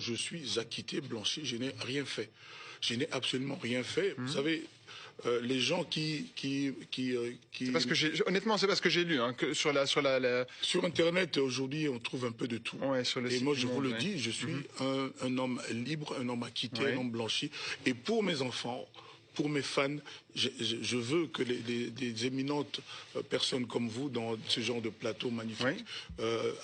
Je suis acquitté, blanchi, je n'ai rien fait. Je n'ai absolument rien fait. Vous savez, les gens C'est parce que honnêtement, c'est parce que j'ai lu, hein, que Sur Internet, aujourd'hui, on trouve un peu de tout. Ouais, sur le Et site moi, du je vous Monde, le ouais. dis, je suis un homme libre, un homme acquitté, Ouais. un homme blanchi. Et pour mes enfants, pour mes fans, je veux que des éminentes personnes comme vous, dans ce genre de plateau magnifique,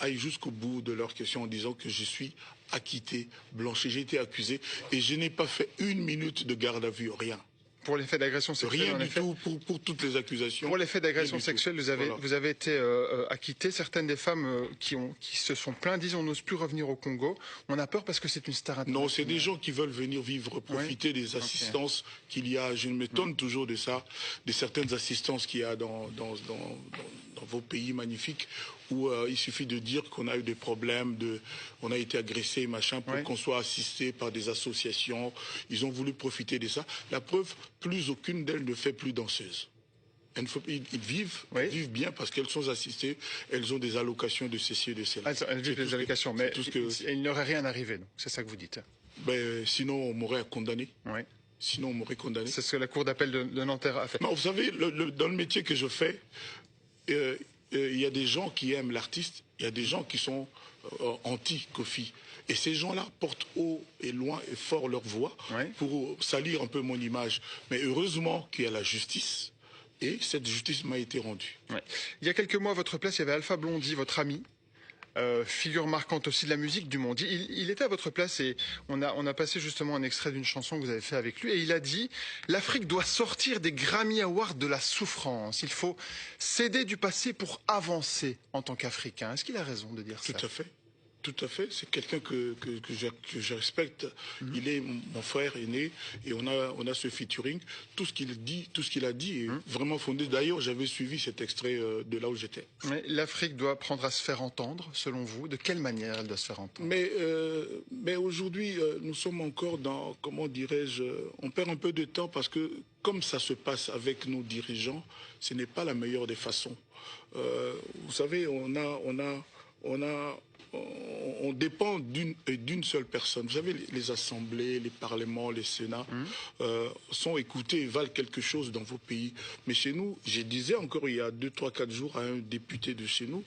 aillent jusqu'au bout de leur question en disant que je suis acquitté, blanchi. J'ai été accusé et je n'ai pas fait une minute de garde à vue, rien. Pour les faits d'agression sexuelle, Rien en du effet. tout pour toutes les accusations. Pour les faits d'agression sexuelle, Voilà. vous avez été acquitté. Certaines des femmes qui se sont plaintes disent on n'ose plus revenir au Congo. On a peur parce que c'est une star internationale. Non, c'est des gens qui veulent venir vivre, profiter des assistances qu'il y a. Je m'étonne toujours de ça, de certaines assistances qu'il y a dans vos pays magnifiques, où il suffit de dire qu'on a eu des problèmes, on a été agressé, machin, pour qu'on soit assisté par des associations. Ils ont voulu profiter de ça. La preuve, plus aucune d'elles ne fait plus danseuse. Ils vivent bien parce qu'elles sont assistées, elles ont des allocations de ceci et de cela. Elles vivent des allocations, mais il n'aurait rien arrivé, c'est ça que vous dites. Ben, sinon, on m'aurait condamné. Oui. Sinon, on m'aurait condamné. C'est ce que la Cour d'appel de Nanterre a fait. Non, vous savez, dans le métier que je fais, il y a des gens qui aiment l'artiste, il y a des gens qui sont anti-Kofi. Et ces gens-là portent haut et loin et fort leur voix pour salir un peu mon image. Mais heureusement qu'il y a la justice. Et cette justice m'a été rendue. Ouais. Il y a quelques mois, à votre place, il y avait Alpha Blondy, votre ami, figure marquante aussi de la musique du monde. Il était à votre place et on a passé justement un extrait d'une chanson que vous avez fait avec lui. Et il a dit « L'Afrique doit sortir des Grammy Awards de la souffrance. Il faut céder du passé pour avancer en tant qu'Africain. » Est-ce qu'il a raison de dire ça? Tout à fait. Tout à fait, c'est quelqu'un que je respecte. Il est mon frère aîné et on a ce featuring. Tout ce qu'il a dit est vraiment fondé. D'ailleurs, j'avais suivi cet extrait de là où j'étais. L'Afrique doit apprendre à se faire entendre, selon vous. De quelle manière elle doit se faire entendre? Mais aujourd'hui, nous sommes encore dans, comment dirais-je, on perd un peu de temps parce que comme ça se passe avec nos dirigeants, ce n'est pas la meilleure des façons. Vous savez, on dépend d'une seule personne. Vous savez, les assemblées, les parlements, les sénats sont écoutés et valent quelque chose dans vos pays. Mais chez nous, je disais encore il y a 2, 3, 4 jours à un député de chez nous,